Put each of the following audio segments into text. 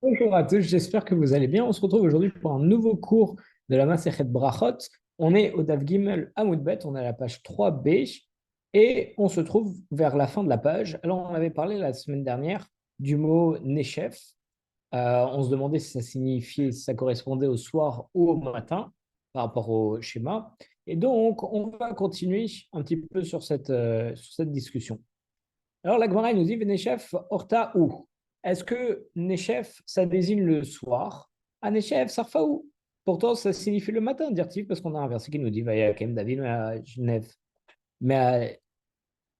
Bonjour à tous, j'espère que vous allez bien. On se retrouve aujourd'hui pour un nouveau cours de la Masechet Brachot. On est au Daf Gimel Amud Bet, on est à la page 3b et on se trouve vers la fin de la page. Alors, on avait parlé la semaine dernière du mot Nechef. On se demandait si ça signifiait, si ça correspondait au soir ou au matin par rapport au schéma. Et donc, on va continuer un petit peu sur cette discussion. Alors, la Gemara nous dit Nechef Horta ou. Est-ce que Nechef, ça désigne le soir? Ah, Nechef, Sarfaou. Pourtant, ça signifie le matin, dire-t-il, parce qu'on a un verset qui nous dit Vayakem David à Genève. Mais à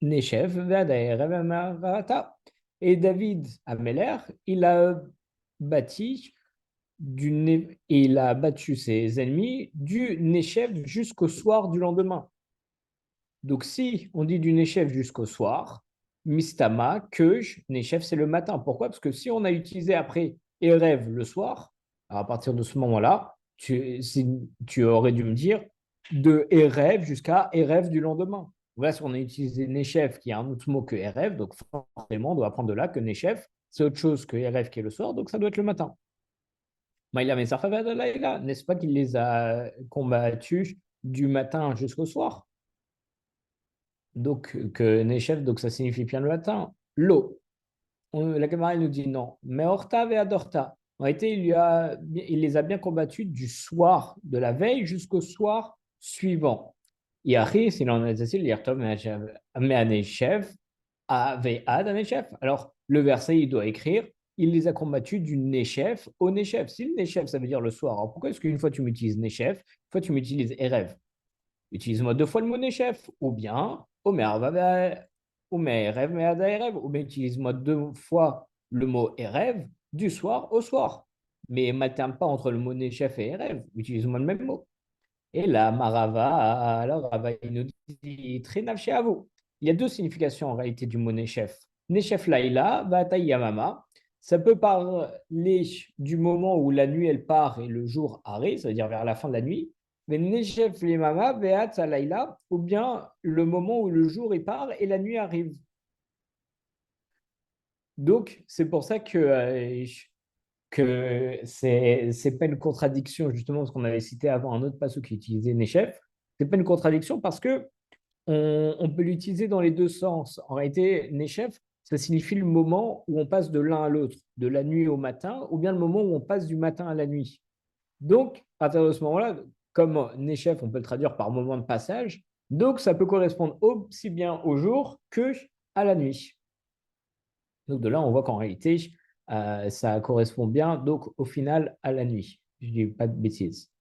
Nechef, Vadaerev Marata. Et David à Meller, bâti il a battu ses ennemis du Nechef jusqu'au soir du lendemain. Donc, si on dit du Nechef jusqu'au soir, Mistama, Keuj, Nechef, c'est le matin. Pourquoi? Parce que si on a utilisé après Erev le soir, alors à partir de ce moment-là, tu aurais dû me dire de Erev jusqu'à Erev du lendemain. Voilà, si on a utilisé Nechef, qui est un autre mot que Erev, donc forcément, on doit apprendre de là que Nechef, c'est autre chose que Erev qui est le soir, donc ça doit être le matin. Maïla Mesarfavad Laïla, n'est-ce pas qu'il les a combattus du matin jusqu'au soir? Donc, que Nechef, donc ça signifie bien le matin. L'eau. La camarade nous dit non. Mais Horta et Adorta. En réalité, il les a bien combattus du soir de la veille jusqu'au soir suivant. Yahi, s'il en est facile, Yertov, Meanechef, Avead, Anechef. Alors, le verset, il doit écrire il les a combattus du Nechef au Nechef. Si le Nechef, ça veut dire le soir, alors pourquoi est-ce qu'une fois tu m'utilises Nechef, une fois tu m'utilises Erev? Utilise-moi deux fois le mot Nechef, ou bien Omer, Omer, Erev, Meada, Erev, ou bien utilise-moi deux fois le mot Erev du soir au soir. Mais ne m'alterne pas entre le mot Nechef et Erev, utilise-moi le même mot. Et là, Marava, alors Rava, il nous dit très nafshe à vous. Il y a deux significations en réalité du mot Nechef. Nechef Laïla, Vataï Yamama. Ça peut parler du moment où la nuit elle part et le jour arrive, c'est-à-dire vers la fin de la nuit. Mais Nechef Limama, Veat Laïla, ou bien le moment où le jour il part et la nuit arrive. Donc, c'est pour ça que c'est pas une contradiction, justement, parce qu'on avait cité avant un autre passage qui utilisait Nechef. C'est pas une contradiction parce que on peut l'utiliser dans les deux sens. En réalité, Nechef, ça signifie le moment où on passe de l'un à l'autre, de la nuit au matin, ou bien le moment où on passe du matin à la nuit. Donc, à partir de ce moment-là, comme Nechef, on peut le traduire par moment de passage, donc ça peut correspondre aussi bien au jour que à la nuit. Donc de là, on voit qu'en réalité, ça correspond bien donc au final à la nuit. Je dis pas de bêtises.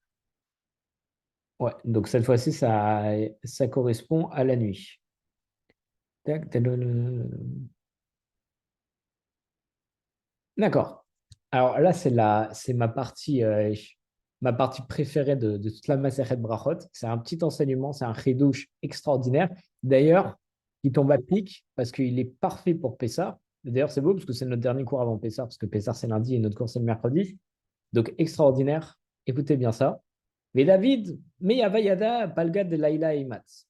Ouais, donc cette fois-ci, ça correspond à la nuit. Tac, d'accord. Alors là, c'est ma partie préférée de toute la Maseret Brachot. C'est un petit enseignement, c'est un chidouche extraordinaire. D'ailleurs, qui tombe à pic parce qu'il est parfait pour Pessah. D'ailleurs, c'est beau parce que c'est notre dernier cours avant Pessah, parce que Pessah c'est lundi et notre cours c'est le mercredi. Donc extraordinaire. Écoutez bien ça. Mais David, mais Yavayada, Palgad de Laïla et Matz.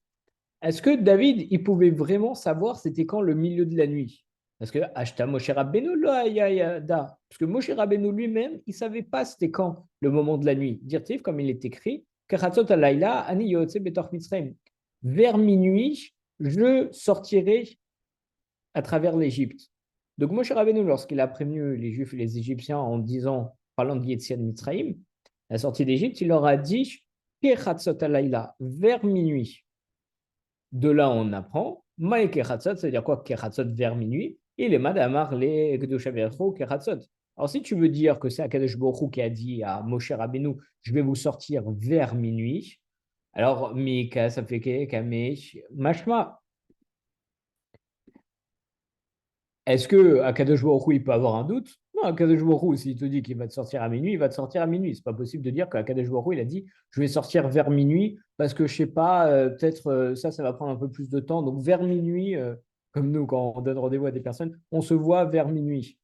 Est-ce que David, il pouvait vraiment savoir c'était quand le milieu de la nuit? Parce que Ashta Moshe Rabbeinu lo hayada. Parce que Moshe Rabbeinu lui-même, il ne savait pas c'était quand le moment de la nuit. Dire-t-il, comme il est écrit, Karatzot alayla ani yotze betor Mitzrayim. Vers minuit, je sortirai à travers l'Égypte. Donc Moshe Rabbeinu, lorsqu'il a prévenu les Juifs et les Égyptiens en disant, parlant de Yetziat Mitzrayim, la sortie d'Égypte, il leur a dit, Karatzot alayla, vers minuit. De là, on apprend, Maï Kechatzot, ça veut dire quoi Kechatzot vers minuit, et les Madamar, les Kedusha Bercho, Kechatzot. Alors, si tu veux dire que c'est Akadosh Baruch Hu qui a dit à Moshe Rabbeinu, je vais vous sortir vers minuit, alors Mika, ça fait Kamesh, Mashma. Est-ce que Akadosh Baruch Hu, il peut avoir un doute? Non, Akadosh Baruch Hu, s'il te dit qu'il va te sortir à minuit, il va te sortir à minuit. C'est pas possible de dire qu'Akadosh Baruch Hu, il a dit, je vais sortir vers minuit parce que je sais pas, peut-être ça va prendre un peu plus de temps. Donc vers minuit, comme nous, quand on donne rendez-vous à des personnes, on se voit vers minuit.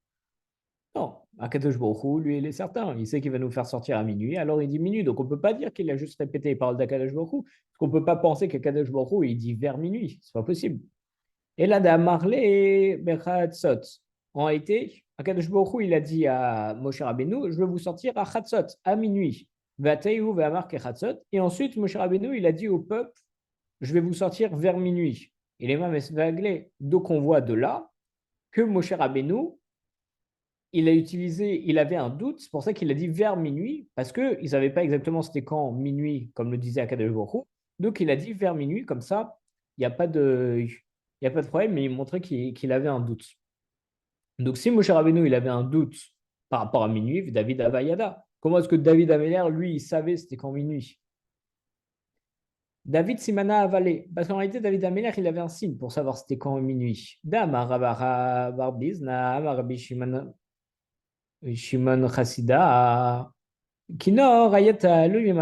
Non, Akadosh Baruch Hu, lui, il est certain. Il sait qu'il va nous faire sortir à minuit, alors il dit minuit. Donc on ne peut pas dire qu'il a juste répété les paroles d'Akadosh Baruch Hu, parce qu'on ne peut pas penser qu'Akadosh Baruch Hu, il dit vers minuit. C'est pas possible. Et là, Marley Bechatzot. En réalité, Akadosh Baruch Hu, il a dit à Moshe Rabbeinu, je vais vous sortir à Chatzot, à minuit. Vateihu ve'amar kechatzot. Et ensuite, Moshe Rabbeinu, il a dit au peuple, je vais vous sortir vers minuit. Et les mains vaglé. Donc on voit de là que Moshe Rabbeinu, il avait un doute, c'est pour ça qu'il a dit vers minuit, parce qu'ils ne savaient pas exactement c'était quand minuit, comme le disait Akadosh Baruch Hu. Donc il a dit vers minuit, comme ça, il n'y a pas de, il y a pas de problème, mais il montrait qu'il avait un doute. Donc si Moshe Rabbeinu, il avait un doute par rapport à minuit, David Avayada, comment est-ce que David Améler, lui, il savait c'était quand minuit? David Simana avalé. Parce qu'en réalité, David Améler, il avait un signe pour savoir c'était quand minuit. Dama Rabara Barbizna, Rabbi Shimon Chassida, Kinor Ayata Lui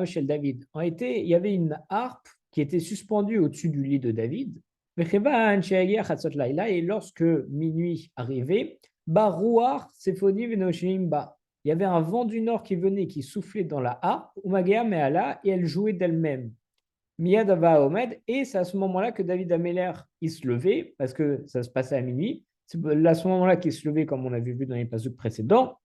chez David. En réalité, il y avait une harpe qui était suspendue au-dessus du lit de David. Et lorsque minuit arrivait, Barouar Sephoni Venoshimba. Il y avait un vent du nord qui venait, qui soufflait dans la harpe, Umagea Meala, et elle jouait d'elle-même. Miyadava Omed, et c'est à ce moment-là que David Améler, il se levait, parce que ça se passait à minuit. C'est à ce moment-là qu'il se levait, comme on avait vu dans les passages précédents.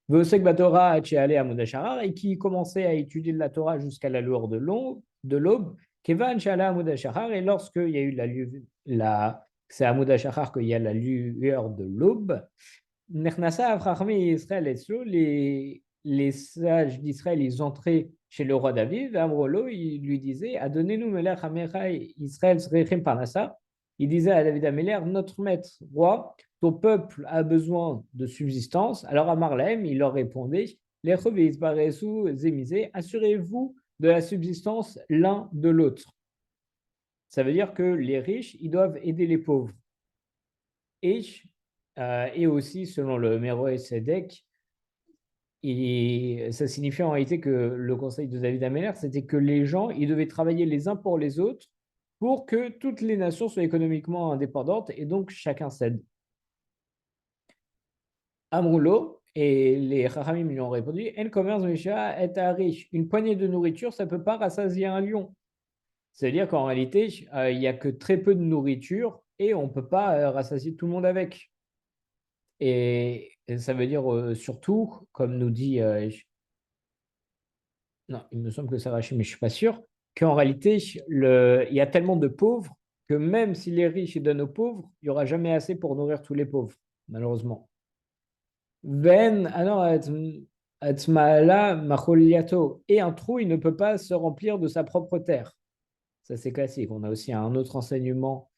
Vosek Batora allé à Moudachar, et qui commençait à étudier la Torah jusqu'à la lueur de l'aube. Kevan Shala Moudachar, et lorsqu'il y a eu c'est à Moudachar qu'il y a la lueur de l'aube. Nechnasa Avrahami Israël et les sages d'Israël, ils entraient chez le roi David. Amrolo, il lui disait, Adonnez-nous Melech Amerai Israël Srechem Parnassa. Il disait à David Améler, notre maître roi, ton peuple a besoin de subsistance. Alors à Marlem, il leur répondait, les revis Baresou Zémisé, assurez-vous de la subsistance l'un de l'autre. Ça veut dire que les riches, ils doivent aider les pauvres. Et aussi, selon le Meroé Sedek, ça signifiait en réalité que le conseil de David Améler, c'était que les gens, ils devaient travailler les uns pour les autres pour que toutes les nations soient économiquement indépendantes et donc chacun cède. Amroulo, et les Chachamim lui ont répondu, En commerce est riche. Une poignée de nourriture, ça ne peut pas rassasier un lion. C'est-à-dire qu'en réalité, il n'y a que très peu de nourriture et on ne peut pas rassasier tout le monde avec. Et ça veut dire surtout, comme nous dit, non, il me semble que ça va mais je ne suis pas sûr, qu'en réalité, il y a tellement de pauvres que même si les riches ils donnent aux pauvres, il n'y aura jamais assez pour nourrir tous les pauvres, malheureusement. Ben, ah non, et un trou, il ne peut pas se remplir de sa propre terre. Ça, c'est classique. On a aussi un autre enseignement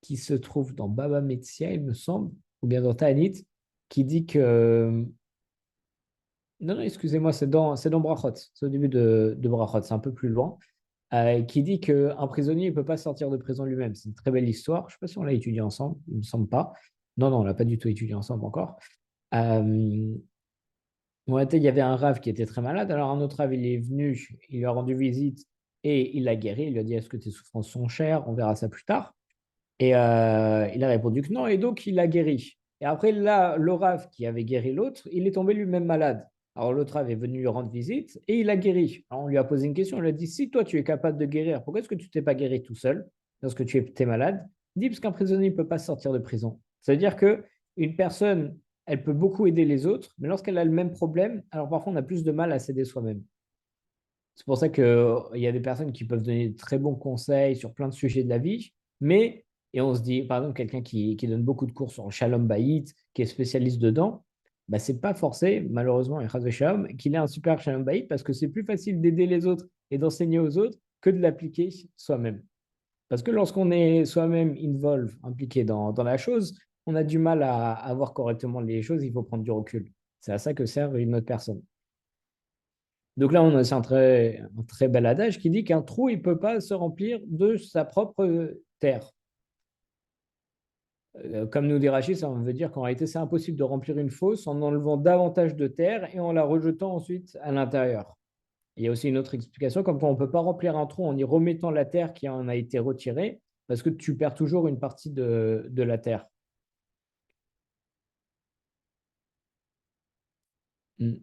qui se trouve dans Baba Metzia, il me semble, ou bien dans Ta'anit, qui dit que. Non, non, excusez-moi, c'est dans Brachot. C'est au début de Brachot, c'est un peu plus loin. Qui dit qu'un prisonnier ne peut pas sortir de prison lui-même. C'est une très belle histoire. Je ne sais pas si on l'a étudié ensemble, il ne me semble pas. Non, non, on ne l'a pas du tout étudié ensemble encore. Il y avait un rave qui était très malade. Alors un autre rave, il est venu, il lui a rendu visite et il l'a guéri. Il lui a dit, est-ce que tes souffrances sont chères? On verra ça plus tard. Et il a répondu que non, et donc il l'a guéri. Et après, là, le rave qui avait guéri l'autre, il est tombé lui-même malade. Alors l'autre rave est venu lui rendre visite et il a guéri. Alors, on lui a posé une question, on lui a dit, si toi tu es capable de guérir, pourquoi est-ce que tu t'es pas guéri tout seul lorsque tu étais malade? Il dit, parce qu'un prisonnier ne peut pas sortir de prison. Ça veut dire qu'une personne, elle peut beaucoup aider les autres, mais lorsqu'elle a le même problème, alors parfois on a plus de mal à s'aider soi-même. C'est pour ça qu'il y a des personnes qui peuvent donner de très bons conseils sur plein de sujets de la vie, mais, et on se dit, par exemple, quelqu'un qui donne beaucoup de cours sur le Shalom Bayit, qui est spécialiste dedans, bah, ce n'est pas forcé, malheureusement, qu'il ait un super Shalom Bayit, parce que c'est plus facile d'aider les autres et d'enseigner aux autres que de l'appliquer soi-même. Parce que lorsqu'on est soi-même impliqué dans la chose, on a du mal à voir correctement les choses, il faut prendre du recul. C'est à ça que sert une autre personne. Donc là, on a un très bel adage qui dit qu'un trou, il ne peut pas se remplir de sa propre terre. Comme nous dit Rachid, ça veut dire qu'en réalité, c'est impossible de remplir une fosse en enlevant davantage de terre et en la rejetant ensuite à l'intérieur. Il y a aussi une autre explication, comme quoi on ne peut pas remplir un trou en y remettant la terre qui en a été retirée, parce que tu perds toujours une partie de la terre.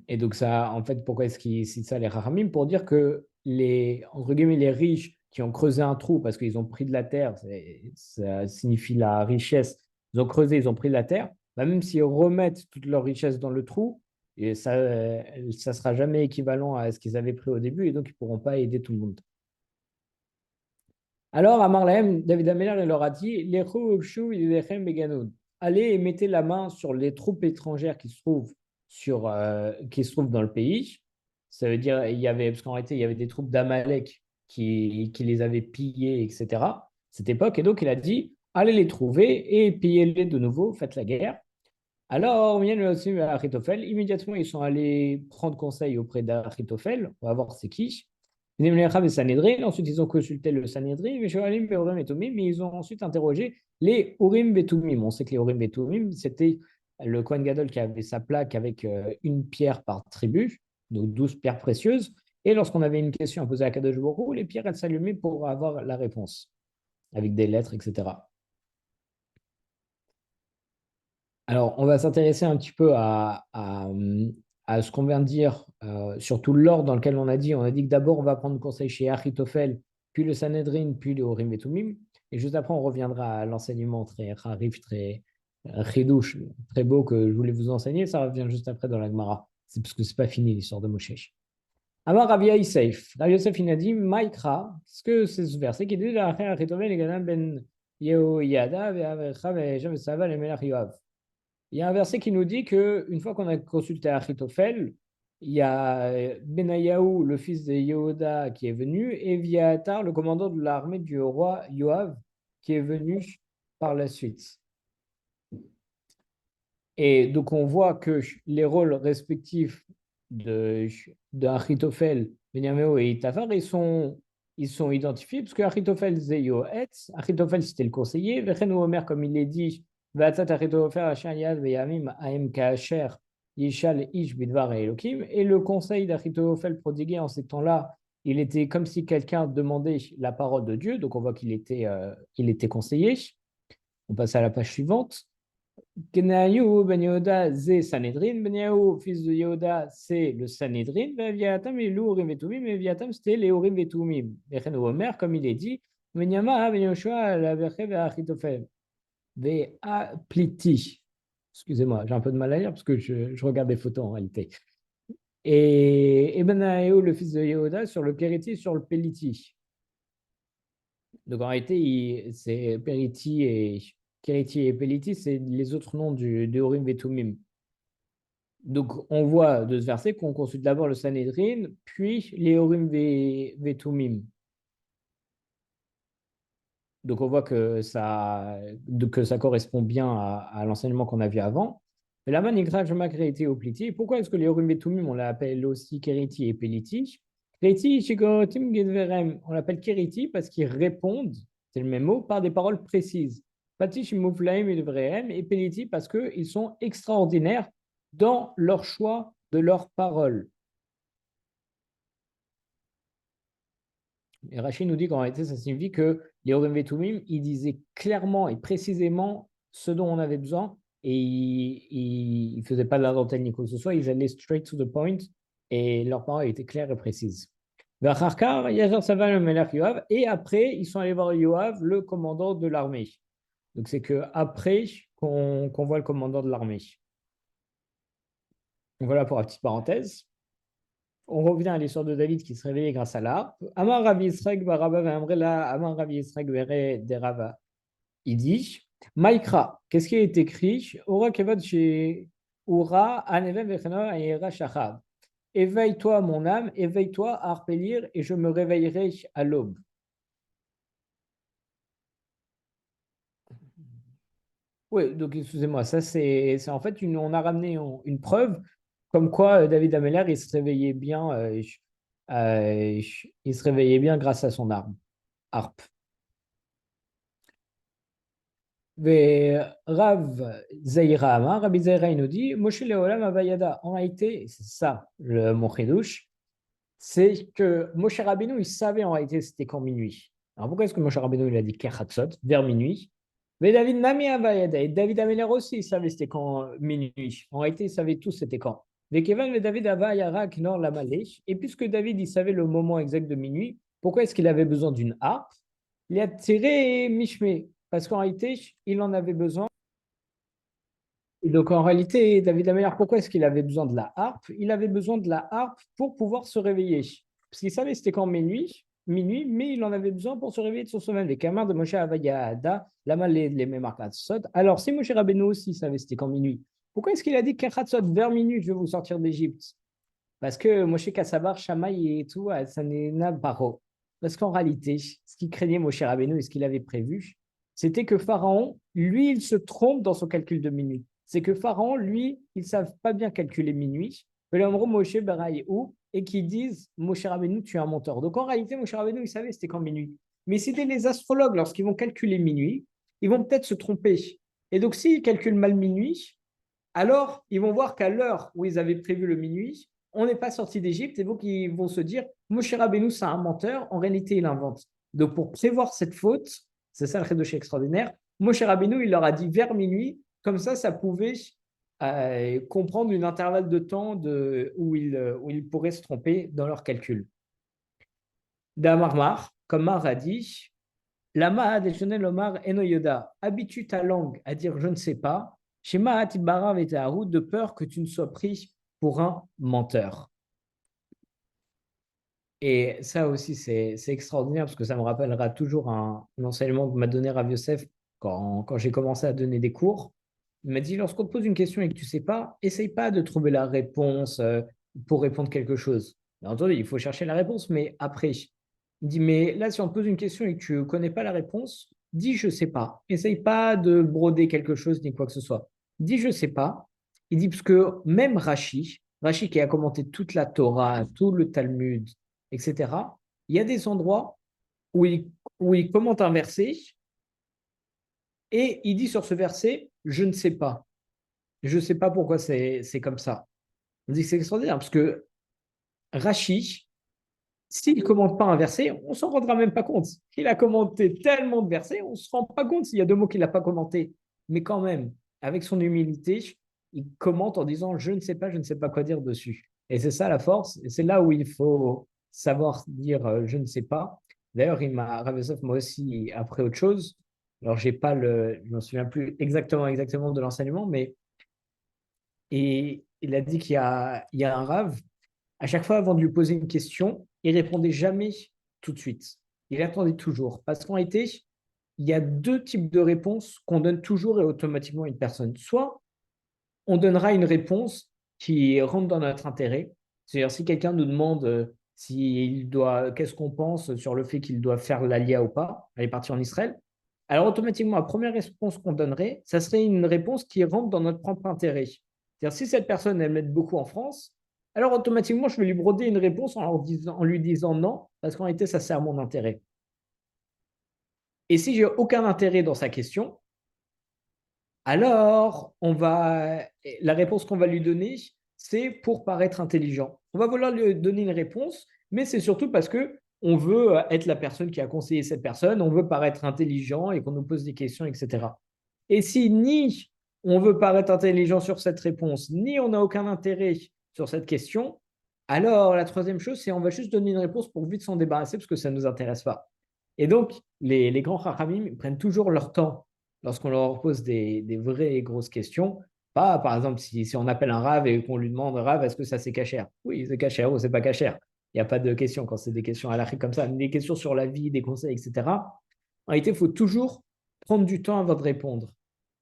Et donc ça, en fait, pourquoi est-ce qu'ils citent ça les Rahamim? Pour dire que entre guillemets, les riches qui ont creusé un trou parce qu'ils ont pris de la terre, ça signifie la richesse. Ils ont creusé, ils ont pris de la terre. bah, même s'ils remettent toute leur richesse dans le trou, et ça ne sera jamais équivalent à ce qu'ils avaient pris au début, et donc ils ne pourront pas aider tout le monde. Alors, à Marlahem, David Ameller il leur a dit, allez et mettez la main sur les troupes étrangères qui se trouvent dans le pays. Ça veut dire, parce qu'en réalité, il y avait des troupes d'Amalek qui les avaient pillées, etc. Cette époque, et donc il a dit, allez les trouver et pillez-les de nouveau, faites la guerre. Alors, immédiatement, ils sont allés prendre conseil auprès d'Achitophel, on va voir c'est qui. Ensuite, ils ont consulté le Sanhedrin, mais ils ont ensuite interrogé les Urim Betumim. On sait que les Urim Betumim, c'était le Kohen Gadol qui avait sa plaque avec une pierre par tribu, donc 12 pierres précieuses. Et lorsqu'on avait une question à poser à Kadosh Baruch Hu, les pierres, elles s'allumaient pour avoir la réponse, avec des lettres, etc. Alors, on va s'intéresser un petit peu à ce qu'on vient de dire, surtout l'ordre dans lequel on a dit que d'abord, on va prendre conseil chez Achitophel, puis le Sanhedrin, puis le Horim et Tumim. Et juste après, on reviendra à l'enseignement très harif, très chidouche, très beau que je voulais vous enseigner. Ça revient juste après dans la Gemara. C'est parce que c'est pas fini l'histoire de Moshe. Amar Rabbi Yosef. Rabbi Yosef, il a dit, Maïkra, qu'est-ce que c'est ce verset qui dit, Achitophel, et Gadam ben Yehoyada, Ve'avecha, Ve'eshav, Ve'sava, le Melach Yoav. Il y a un verset qui nous dit qu'une fois qu'on a consulté Achitophel, il y a Benayahu, le fils de Yehoda, qui est venu, et Viatar, le commandant de l'armée du roi Yoav, qui est venu par la suite. Et donc, on voit que les rôles respectifs d'Achitophel, Benyaméo et Itafar, ils sont identifiés, parce que Achitophel, c'est Yoetz, Achitophel, c'était le conseiller, Vechen Omer, comme il est dit, Vatzat Achitophel, Asher Yad, Veyamim, Aem Kaasher, Yishal, Ish, Bidvar et Elohim. Et le conseil d'Achitophel prodigué en ces temps-là, il était comme si quelqu'un demandait la parole de Dieu, donc on voit qu'il était conseiller. On passe à la page suivante. Kenayu ben Yehuda, c'est Sanhedrin. Ben Yahu, fils de Yehuda, c'est le Sanhedrin. Ben Viatam, et l'Urim Vetumim. Et Viatam, c'était les Urim Vetumim. Vechen Omer, comme il est dit, Ben Yama, Ben Yoshua, la Verche, Achitophel. Ve Pliti. Excusez-moi, j'ai un peu de mal à lire parce que je regarde des photos en réalité. Et Ben Yahu, le fils de Yehuda, sur le Kériti, sur le Peliti. Donc en réalité, c'est Periti et Keriti et Peliti, c'est les autres noms de Urim Vetumim. Donc on voit de ce verset qu'on consulte d'abord le Sanhedrin, puis les Urim Vetumim. Donc on voit que ça correspond bien à l'enseignement qu'on a vu avant. Mais là-bas, Nikra Shema Keriti ou Peliti. Pourquoi est-ce que les Urim Vetumim, on l'appelle aussi Keriti et Peliti? Keriti, Shikorotim Gedverem, on l'appelle Keriti parce qu'ils répondent, c'est le même mot, par des paroles précises. Patish Mouflaim et Devrehem, et Peliti parce qu'ils sont extraordinaires dans leur choix de leurs paroles. Et Rachid nous dit qu'en réalité, ça signifie que les Orem Vetumim, ils disaient clairement et précisément ce dont on avait besoin et ils ne faisaient pas de la dentelle ni quoi que ce soit, ils allaient straight to the point et leurs paroles étaient claires et précises. Et après, ils sont allés voir Yoav, le commandant de l'armée. Donc, c'est qu'après qu'on voit le commandant de l'armée. Voilà pour la petite parenthèse. On revient à l'histoire de David qui se réveillait grâce à l'harpe. Amar Rabbi Yisraël baraba ve'amrela, Amar Rabbi Yisraël vere derava. Il dit, Maïkra, qu'est-ce qui est écrit? Ora kevad chez Ura anevem vechena ayera shachad. Éveille-toi, mon âme, éveille-toi à harpélir et je me réveillerai à l'aube. Oui, donc excusez-moi, ça c'est en fait on a ramené une preuve comme quoi David Ameller il se réveillait bien, il se réveillait bien grâce à son harpe. Rav Zaira Amar, Rabbi Zaira il nous dit, Moshe Leolam Avayada. En réalité, c'est ça le mon chidouche, c'est que Moshe Rabbeinu il savait en réalité c'était quand minuit. Alors pourquoi est-ce que Moshe Rabbeinu il a dit Kechatzot, vers minuit? Mais David Nami Avayada et David Ameller aussi il savait c'était quand minuit. En réalité, ils savaient tous c'était quand. Mais Kevin David Avayara Knor Lamalech. Et puisque David il savait le moment exact de minuit, pourquoi est-ce qu'il avait besoin d'une harpe? Il a tiré Mishmé. Parce qu'en réalité, il en avait besoin Et donc, en réalité, David Ameller, pourquoi est-ce qu'il avait besoin de la harpe? Il avait besoin de la harpe pour pouvoir se réveiller. Parce qu'il savait c'était quand minuit, mais il en avait besoin pour se réveiller de son sommeil. Les camarades de Moshe Avaya Ada, Lama les Memarkatsot. Alors, si Moshe Rabbeinu aussi savait c'était quand minuit, pourquoi est-ce qu'il a dit Kechatzot, vers minuit, je vais vous sortir d'Égypte? Parce que Moshe Kassabar, Shamaï et tout, ça n'est Baro. Parce qu'en réalité, ce qu'il craignait Moshe Rabbeinu et ce qu'il avait prévu, c'était que Pharaon, lui, il se trompe dans son calcul de minuit. C'est que Pharaon, lui, ils ne savent pas bien calculer minuit. Moshe Beraïou, et qu'ils disent Moshe Rabbeinu, tu es un menteur. Donc en réalité, Moshe Rabbeinu, il savait c'était quand minuit. Mais c'était les astrologues, lorsqu'ils vont calculer minuit, ils vont peut-être se tromper. Et donc s'ils calculent mal minuit, alors ils vont voir qu'à l'heure où ils avaient prévu le minuit, on n'est pas sorti d'Égypte, et donc ils vont se dire Moshe Rabbeinu, c'est un menteur, en réalité, il invente. Donc pour prévoir cette faute, c'est ça le Chedosh extraordinaire, Moshe Rabbeinu, il leur a dit vers minuit, comme ça pouvait comprendre une intervalle de temps où ils pourraient se tromper dans leur calcul. D'Amarmar, comme Mar a dit, Lama Adeshonel Omar Enoyoda, habitue ta langue à dire je ne sais pas, Shema Atibara Vetaharu, de peur que tu ne sois pris pour un menteur. Et ça aussi, c'est extraordinaire parce que ça me rappellera toujours un enseignement que m'a donné Rav Yosef quand j'ai commencé à donner des cours. Il m'a dit, lorsqu'on te pose une question et que tu ne sais pas, essaye pas de trouver la réponse pour répondre quelque chose. Bien entendu, il faut chercher la réponse, mais après. Il dit, mais là, si on te pose une question et que tu ne connais pas la réponse, dis je ne sais pas. Essaye pas de broder quelque chose ni quoi que ce soit. Dis je ne sais pas. Il dit, parce que même Rashi qui a commenté toute la Torah, tout le Talmud, etc., il y a des endroits où il commente un verset et il dit sur ce verset, je ne sais pas. Je ne sais pas pourquoi c'est comme ça. On dit que c'est extraordinaire parce que Rashi, s'il ne commente pas un verset, on ne s'en rendra même pas compte. Il a commenté tellement de versets, on ne se rend pas compte s'il y a deux mots qu'il n'a pas commenté. Mais quand même, avec son humilité, il commente en disant je ne sais pas quoi dire dessus. Et c'est ça la force, et c'est là où il faut savoir dire je ne sais pas. D'ailleurs, Rav Yosef m'a aussi appris autre chose. Alors, je ne me souviens plus exactement de l'enseignement, mais il a dit il y a un Rav, à chaque fois avant de lui poser une question, il répondait jamais tout de suite. Il attendait toujours. Parce qu'en réalité, il y a deux types de réponses qu'on donne toujours et automatiquement à une personne. Soit on donnera une réponse qui rentre dans notre intérêt. C'est-à-dire si quelqu'un nous demande qu'est-ce qu'on pense sur le fait qu'il doit faire l'Alia ou pas, aller partir en Israël, alors automatiquement, la première réponse qu'on donnerait, ça serait une réponse qui rentre dans notre propre intérêt. C'est-à-dire si cette personne, elle m'aide beaucoup en France, alors automatiquement, je vais lui broder une réponse en lui disant non, parce qu'en réalité, ça sert à mon intérêt. Et si j'ai aucun intérêt dans sa question, alors la réponse qu'on va lui donner, c'est pour paraître intelligent. On va vouloir lui donner une réponse, mais c'est surtout parce que on veut être la personne qui a conseillé cette personne, on veut paraître intelligent et qu'on nous pose des questions, etc. Et si ni on veut paraître intelligent sur cette réponse, ni on n'a aucun intérêt sur cette question, alors la troisième chose, c'est on va juste donner une réponse pour vite s'en débarrasser parce que ça ne nous intéresse pas. Et donc, les grands Chachamim prennent toujours leur temps lorsqu'on leur pose des vraies et grosses questions. Pas, par exemple, si on appelle un Rav et qu'on lui demande Rav, est-ce que ça c'est cachère? Oui, c'est cachère ou c'est pas cachère. Il n'y a pas de questions quand c'est des questions à l'arrêt comme ça, mais des questions sur la vie, des conseils, etc. En réalité, il faut toujours prendre du temps avant de répondre.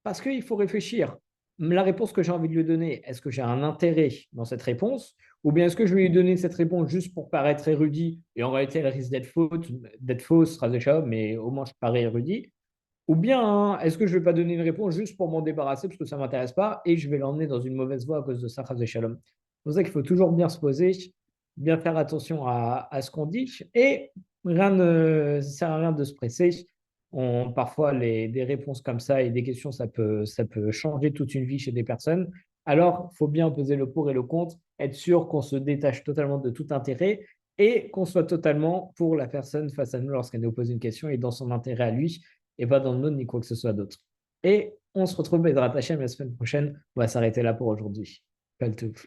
Parce qu'il faut réfléchir. La réponse que j'ai envie de lui donner, est-ce que j'ai un intérêt dans cette réponse? Ou bien est-ce que je vais lui donner cette réponse juste pour paraître érudit et en réalité elle risque d'être fausse, mais au moins je parais érudit? Ou bien est-ce que je ne vais pas donner une réponse juste pour m'en débarrasser parce que ça ne m'intéresse pas et je vais l'emmener dans une mauvaise voie à cause de ça, shalom. C'est pour ça qu'il faut toujours bien se poser, bien faire attention à ce qu'on dit et ça ne sert à rien de se presser. Parfois, des réponses comme ça et des questions, ça peut changer toute une vie chez des personnes. Alors, il faut bien peser le pour et le contre, être sûr qu'on se détache totalement de tout intérêt et qu'on soit totalement pour la personne face à nous lorsqu'elle nous pose une question et dans son intérêt à lui et pas dans le nôtre ni quoi que ce soit d'autre. Et on se retrouve Bezrat Hachem la semaine prochaine. On va s'arrêter là pour aujourd'hui. Kol Tov.